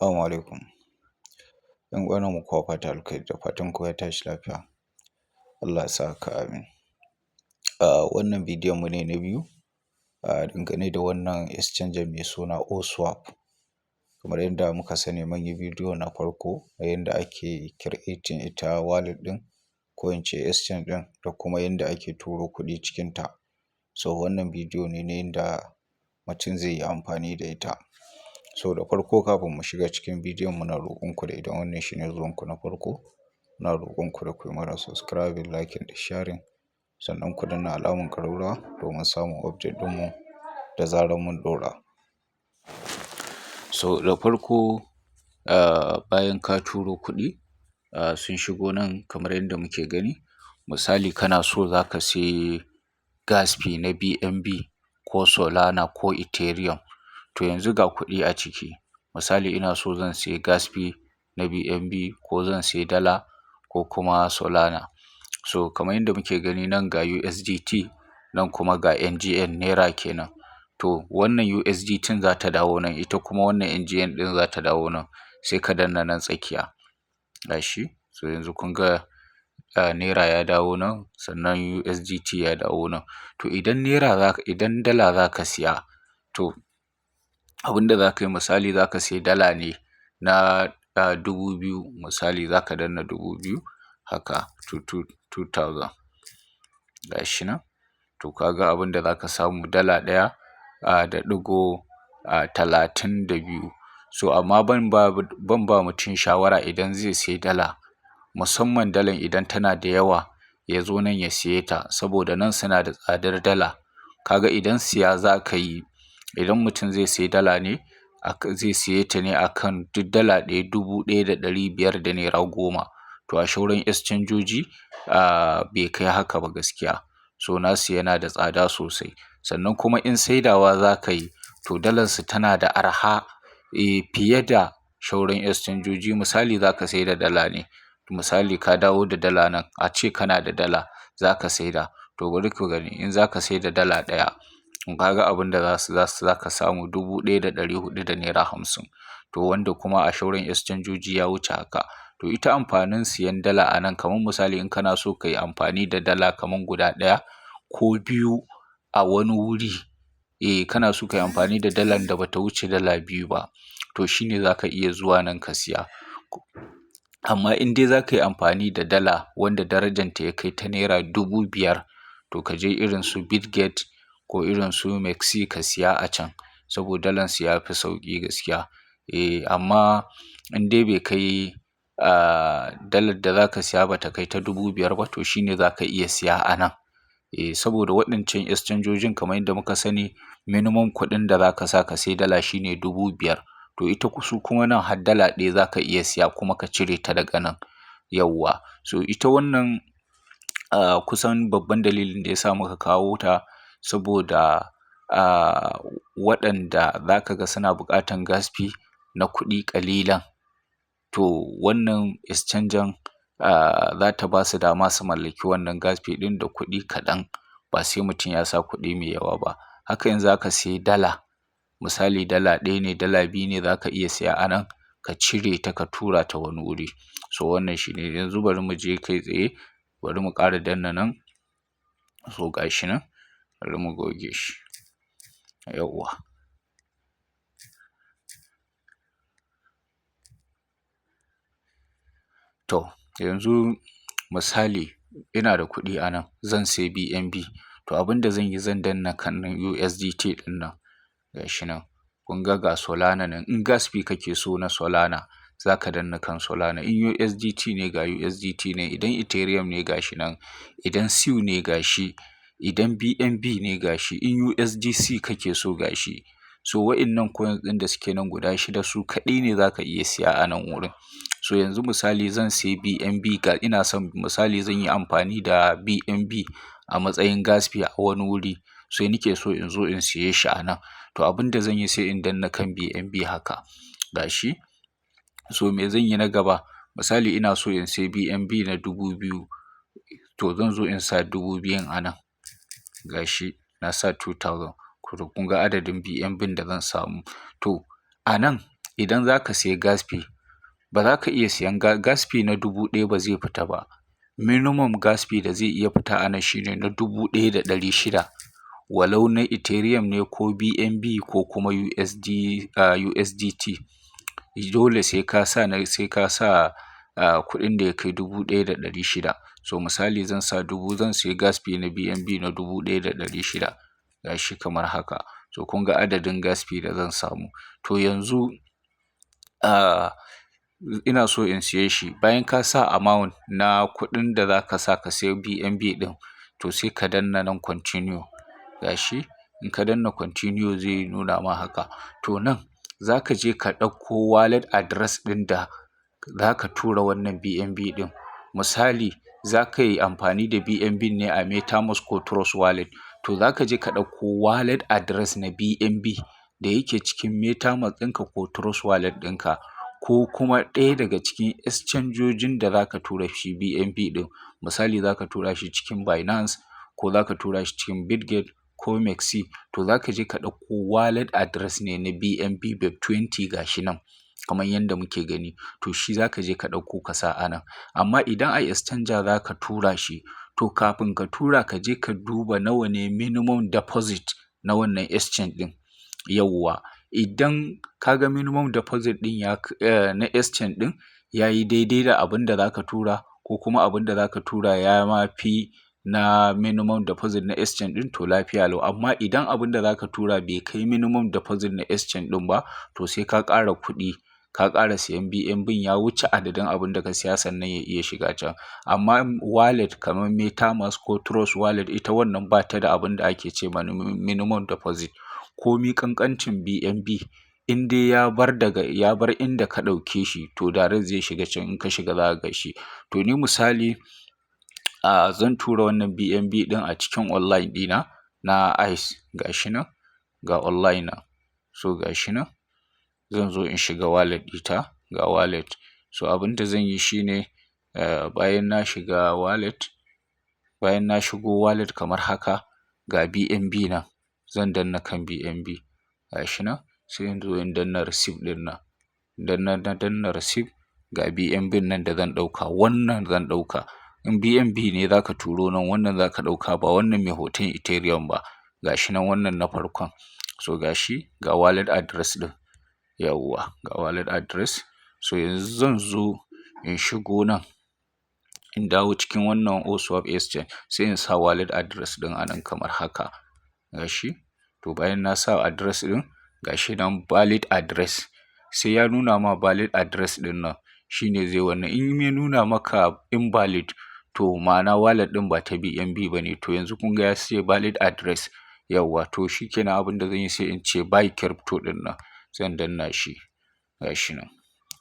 Assalamu alaikum. ‘Yan uwana mu kowa fatan alkhairi da fatan kowa ya tashi lafiya. Allah ya sa haka amin. Wannan bidiyon mu ne na biyu dangane da wannan exchanger mai suna OSwap. Kamar yadda muka sani mun yi bidiyo na farko na yadda ake creating ita wallet ɗin ko in ce exchange ɗin da kuma yadda ake turo kuɗi cikinta. So wannan bidiyo ne na yadda mutum zai yi amfani da ita. So da farko kafin mu shiga cikin bidiyon muna roƙon ku da idan wannan shine zuwan ku na farko, muna roƙon ku da ku yi mana subscribing, liking da sharing. Sannan ku danna alamar ƙararrawa domin samun update ɗinmu da zarar mun ɗora. So da farko bayan ka turo kuɗi sun shigo nan kamar yadda muke gani. Misali kana so za ka sayi gas fee na BNB ko Solana ko Ethereum. To yanzu ga kuɗi a ciki. Misali ina so zan sayi gas fee na BNB ko zan sayi dala ko kuma Solana. So kamar yadda muke gani nan ga USDT nan kuma ga NGN naira kenan. To wannan USDT za ta dawo nan, ita kuma wannan NGN ɗin za ta dawo nan. Sai ka danna nan tsakiya. Gashi. So yanzu kun ga naira ya dawo nan sannan USDT ya dawo nan. To idan dala za ka siya, to abin da za ka yi misali za ka sayi dala ne na 2000. Misali za ka danna 2000 haka 2000. Gashi nan. To ka ga abin da za ka samu dala ɗaya da ɗigo 32. So amma ban ba mutum shawara idan zai sayi dala, musamman dalan idan tana da yawa ya zo nan ya siye ta saboda nan suna da tsadar dala. Kaga idan siya za ka yi, idan mutum zai sayi dala ne zai siye ta ne akan duk dala ɗaya 1500 da naira 10. To a sauran exchangeoji bai kai haka ba gaskiya. So nasu yana da tsada sosai. Sannan kuma in saidawa za ka yi, to dalarsu tana da arha fiye da sauran exchangeoji. Misali za ka saida dala ne. Misali ka dawo da dala nan, ace kana da dala za ka saida. To bari ku gani in za ka saida dala ɗaya, ka ga abin da za ka samu 1400 da naira 50. To wanda kuma a sauran exchangeoji ya wuce haka. To ita amfanin siyan dala a nan kamar misali in kana so ka yi amfani da dala kamar guda ɗaya ko biyu a wani wuri, kana so ka yi amfani da dalan da bata wuce dala 2 ba, to shine za ka iya zuwa nan ka siya. Amma in dai za ka yi amfani da dala wanda darajanta ya kai ta naira 5000, to ka je irin su Bitget ko irin su Mexc ka siya a can saboda dalansu ya fi sauƙi gaskiya. Amma in dai bai kai dalar da za ka siya ba ta kai ta 5000 ba, to shine za ka iya siya a nan. Saboda waɗancan exchangeojin kamar yadda muka sani minimum kuɗin da za ka sa ka sayi dala shine 5000. To ita su kuma nan har dala ɗaya za ka iya siya kuma ka cire ta daga nan. Yauwa. So ita wannan kusan babban dalilin da ya sa muka kawo ta saboda waɗanda za ka ga suna buƙatan gas fee na kuɗi ƙalilan. To wannan exchanger za ta ba su dama su mallaki wannan gas fee ɗin da kuɗi kaɗan, ba sai mutum ya sa kuɗi mai yawa ba. Haka in za ka sayi dala, misali dala ɗaya ne, dala 2 ne za ka iya siya a nan ka cire ta ka tura ta wani wuri. So wannan shine. Yanzu bari mu je kai tsaye, bari mu ƙara danna nan. So gashi nan, bari mu goge shi. Yauwa. To yanzu misali ina da kuɗi a nan zan sayi BNB. To abin da zan yi zan danna kan USDT ɗin nan. Gashi nan. Kun ga Solana nan. In gas fee kake so na Solana za ka danna kan Solana. In USDT ne ga USDT ne. Idan Ethereum ne gashi nan. Idan SU ne gashi. Idan BNB ne gashi. In USDC kake so gashi. So wa'innan coins ɗin da suke nan guda 6 su kaɗai ne za ka iya siya a nan wurin. So yanzu misali zan sayi BNB ina son misali zan yi amfani da BNB a matsayin gas fee a wani wuri. Sai nake so in zo in siye shi a nan. To abin da zan yi sai in danna kan BNB haka. Gashi. So me zan yi na gaba? Misali ina so in sayi BNB na 2000. To zan zo in sa 2000 a nan. Gashi na sa 2000. Kun ga adadin BNB da zan samu. To a nan idan za ka sayi gas fee, ba za ka iya siyan gas fee na 1000 ba zai fita ba. Minimum gas fee da zai iya fita a nan shi ne na 1600, walau na Ethereum ne ko BNB ko kuma USDT. Dole sai ka sa kuɗin da ya kai 1600. So misali zan sa 1000, zan sayi gas fee na BNB na 1600, gashi kamar haka. So kun ga adadin gas fee da zan samu. To yanzu ina so in siye shi. Bayan ka sa amount na kuɗin da za ka sa ka sayi BNB ɗin, to sai ka danna nan continue. Gashi in ka danna continue zai nuna ma haka. To nan za ka je ka ɗauko wallet address ɗin da za ka tura wannan BNB ɗin. Misali za ka yi amfani da BNB ne a MetaMask ko Trust Wallet. To za ka je ka ɗauko wallet address na BNB da yake cikin MetaMask ɗinka ko Trust Wallet ɗinka, ko kuma ɗaya daga cikin exchangejojin da za ka tura shi BNB ɗin. Misali za ka tura shi cikin Binance, ko za ka tura shi cikin Bitget ko MEXC. To za ka je ka ɗauko wallet address ne na BNB BEP20 gashi nan kamar yadda muke gani. To shi za ka je ka ɗauko ka sa a nan. Amma idan a exchanger za ka tura shi, to kafin ka tura ka je ka duba nawa ne minimum deposit na wannan exchange ɗin. Yawwa, idan ka ga minimum deposit ɗin na exchange ɗin ya yi daidai da abin da za ka tura, ko kuma abin da za ka tura ya ma fi na minimum deposit na exchange ɗin, to lafiya lau. Amma idan abin da za ka tura bai kai minimum deposit na exchange ɗin ba, to sai ka ƙara kuɗi, ka ƙara siyan BNB ya wuce adadin abin da ka siya sannan ya iya shiga can. Amma wallet kamar MetaMask ko Trust Wallet, ita wannan ba ta da abin da ake ce ma minimum deposit. Komi ƙanƙancin BNB, in dai ya bar inda ka ɗauke shi, to direct zai shiga can. In ka shiga za ka ga shi. To ni misali zan tura wannan BNB ɗin a cikin online ɗina na ICE. Gashi nan, ga online nan. So gashi nan, zan zo in shiga wallet ɗita, ga wallet. So abin da zan yi shi ne, bayan na shiga wallet, bayan na shigo wallet kamar haka, ga BNB nan, zan danna kan BNB. Gashi nan, sai in zo in danna receive ɗin nan. Na danna receive, ga BNB nan da zan ɗauka, wannan zan ɗauka. In BNB ne za ka turo nan, wannan za ka ɗauka, ba wannan mai hoton Ethereum ba. Gashi nan, wannan na farkon. So gashi ga wallet address ɗin. Yawwa, ga wallet address. So yanzu zan zo in shigo nan, in dawo cikin wannan OSWAP exchange, sai in sa wallet address ɗin a nan kamar haka. Gashi. To bayan na sa address ɗin, gashi nan valid address. Sai ya nuna ma valid address ɗin nan, shine zai wannan. In ya nuna maka invalid, to ma'ana wallet ɗin ba ta BNB ba ne. To yanzu kun ga ya ce valid address. Yawwa, to shi kenan abin da zan yi, sai in ce buy crypto ɗin nan. Zan danna shi. Gashi nan.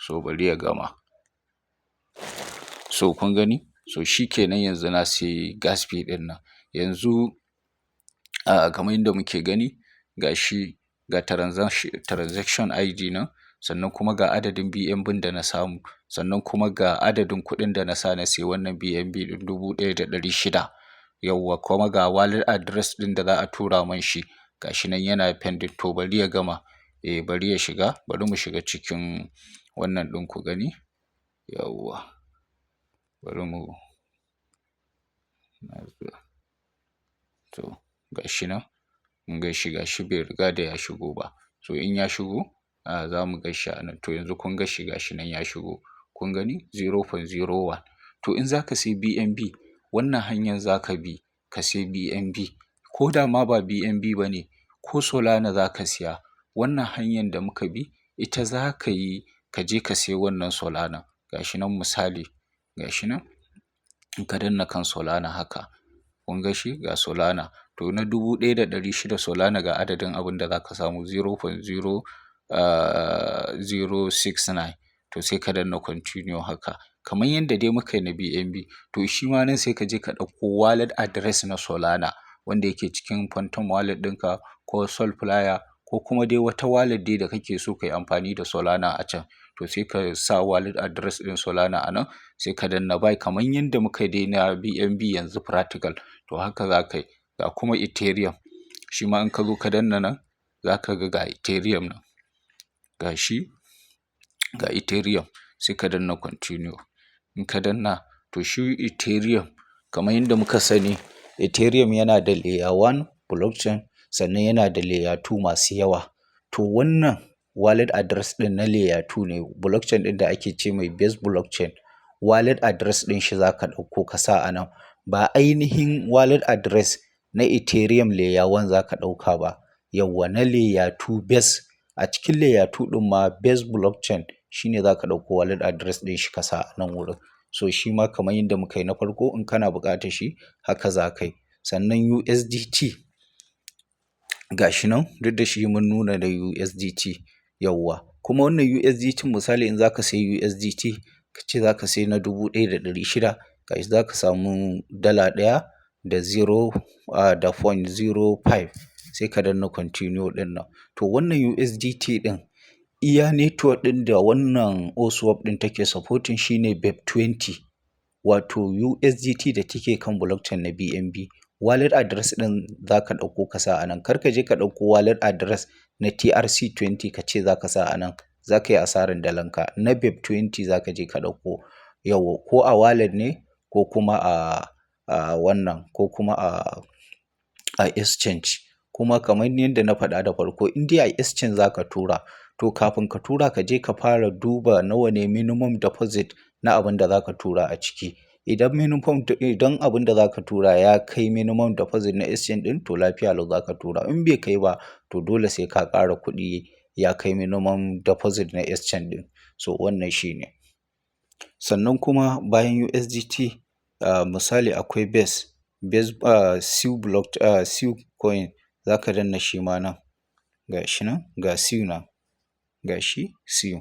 So bari ya gama. So kun gani? So shi kenan yanzu na sayi gas fee ɗin nan. Yanzu kamar yadda muke gani, gashi ga transaction ID nan, sannan kuma ga adadin BNB da na samu, sannan kuma ga adadin kuɗin da na sa na sayi wannan BNB ɗin 1600. Yawwa, kuma ga wallet address ɗin da za a tura man shi. Gashi nan yana pending. To bari ya gama. Bari ya shiga. Bari mu shiga cikin wannan ɗin ku gani. Yawwa. Bari mu. To gashi nan. Mun ga shi, gashi bai riga da ya shigo ba. So in ya shigo, za mu ga shi a nan. To yanzu kun ga shi, gashi nan ya shigo. Kun gani? 0.01. To in za ka sayi BNB, wannan hanyar za ka bi ka sayi BNB. Ko da ma ba BNB ba ne, ko Solana za ka siya, wannan hanyar da muka bi, ita za ka yi ka je ka sayi wannan Solana. Gashi nan misali, gashi nan. In ka danna kan Solana haka, kun ga shi ga Solana. To na 1600 Solana ga adadin abin da za ka samu 0.069. To sai ka danna continue haka. Kamar yadda dai muka yi na BNB. To shi ma nan sai ka je ka ɗauko wallet address na Solana, wanda yake cikin Phantom wallet ɗinka ko Solflyer, ko kuma dai wata wallet dai da kake so ka yi amfani da Solana a can. To sai ka sa wallet address ɗin Solana a nan, sai ka danna buy kamar yadda muka yi dai na BNB yanzu practical. To haka za ka yi. Ga kuma Ethereum. Shi ma in ka zo ka danna nan, za ka ga Ethereum nan. Gashi ga Ethereum sai ka danna continue. In ka danna to shi Ethereum kamar yadda muka sani Ethereum yana da layer 1 blockchain sannan yana da layer 2 masu yawa. To wannan wallet address ɗin na layer 2 ne blockchain ɗin da ake ce mai base blockchain. Wallet address ɗin shi za ka ɗauko ka sa a nan ba ainihin wallet address na Ethereum layer 1 za ka ɗauka ba. Yawwa na layer 2 base a cikin layer 2 ɗin ma base blockchain shine za ka ɗauko wallet address ɗin shi ka sa a nan wurin. So shi ma kamar yadda muka yi na farko in kana buƙatar shi haka za ka yi. Sannan USDT ga shi nan duk da shi mun nuna da USDT yawwa. Kuma wannan USDT misali in za ka sayi USDT ka ce za ka sayi na 1,600 ga shi za ka samu dala ɗaya da 0.05 sai ka danna continue ɗin nan. To wannan USDT ɗin iya network ɗin da wannan OSWAP ɗin take supporting shine BEP20 wato USDT da take kan blockchain na BNB. Wallet address ɗin za ka ɗauko ka sa a nan. Kar ka je ka ɗauko wallet address na TRC20 ka ce za ka sa a nan, za ka yi asarar dalanka. Na BEP20 za ka je ka ɗauko yawwa ko a wallet ne ko kuma a wannan ko kuma a exchange. Kuma kamar yadda na faɗa da farko in dai a exchange za ka tura to kafin ka tura ka je ka fara duba nawa ne minimum deposit na abin da za ka tura a ciki. Idan abin da za ka tura ya kai minimum deposit na exchange ɗin to lafiya lau za ka tura. In bai kai ba to dole sai ka ƙara kuɗi ya kai minimum deposit na exchange ɗin. So wannan shi ne. Sannan kuma bayan USDT misali akwai Base SU coin za ka danna shi ma nan. Ga shi nan ga SU nan ga shi SU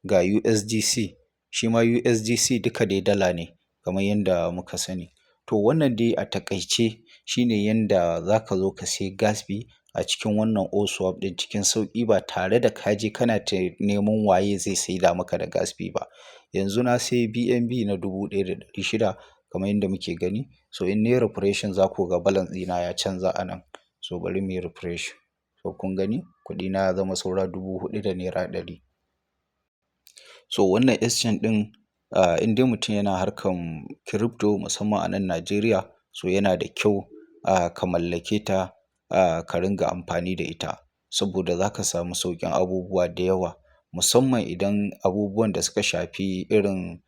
ga USDC shi ma USDC duka dai dala ne kamar yadda muka sani. To wannan dai a taƙaice shine yanda za ka zo ka sayi gas fee a cikin wannan OSWAP ɗin cikin sauƙi ba tare da ka je kana ta neman waye zai saida maka da gas fee ba. Yanzu na sayi BNB na 1,600 kamar yadda muke gani. So in nayi refreshing za ku ga balance ɗina ya canza a nan. So bari muyi refresh. So kun gani kuɗina ya zama saura 4,000 da naira 100. So wannan exchange ɗin in dai mutum yana harkan crypto musamman a nan Najeriya so yana da kyau ka mallake ta ka ringa amfani da ita saboda za ka samu sauƙin abubuwa da yawa musamman idan abubuwan da suka shafi irin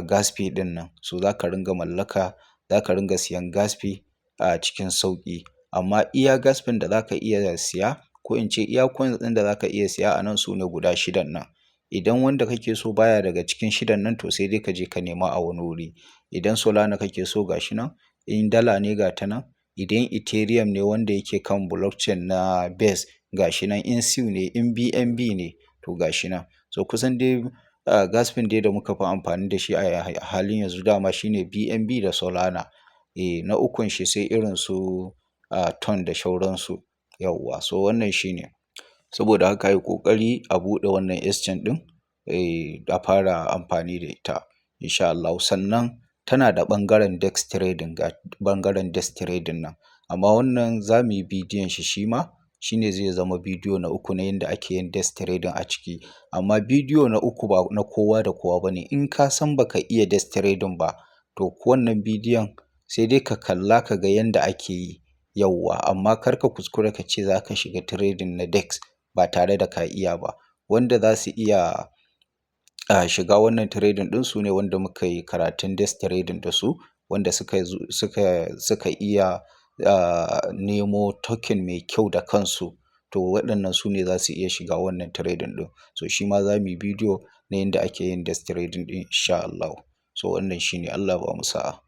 gas fee ɗin nan. So za ka ringa mallaka, za ka ringa siyan gas fee a cikin sauƙi. Amma iya gas fee da za ka iya siya ko in ce iya coins ɗin da za ka iya siya a nan su ne guda shidan nan. Idan wanda kake so baya daga cikin shidan nan to sai dai ka je ka nema a wani wuri. Idan Solana kake so ga shi nan, in dala ne ga ta nan, idan Ethereum ne wanda yake kan blockchain na Base ga shi nan, in SU ne, in BNB ne to ga shi nan. So kusan dai gas fee dai da muka fi amfani da shi a halin yanzu dama shine BNB da Solana. Na ukun shi sai irin su Ton da shauransu yauwa. So wannan shi ne. Saboda haka yi ƙoƙari a buɗe wannan exchange ɗin a fara amfani da ita insha Allahu. Sannan tana da ɓangaren dex trading ga ɓangaren dex trading nan. Amma wannan za mu yi bidiyon shi ma shine zai zama bidiyo na uku na yanda ake yin dex trading a ciki. Amma bidiyo na uku ba na kowa da kowa ba ne. In ka san baka iya dex trading ba to wannan bidiyon sai dai ka kalla ka ga yanda ake yi yauwa. Amma kar ka kuskura ka ce za ka shiga trading na dex ba tare da ka iya ba. Wanda za su iya shiga wannan trading ɗin su ne wanda muka yi karatun dex trading da su, wanda suka iya nemo token mai kyau da kansu. To waɗannan su ne za su iya shiga wannan trading ɗin. So shi ma za mu yi bidiyo na yanda ake yin dex trading ɗin insha Allahu. So wannan shi ne. Allah ba mu sa'a.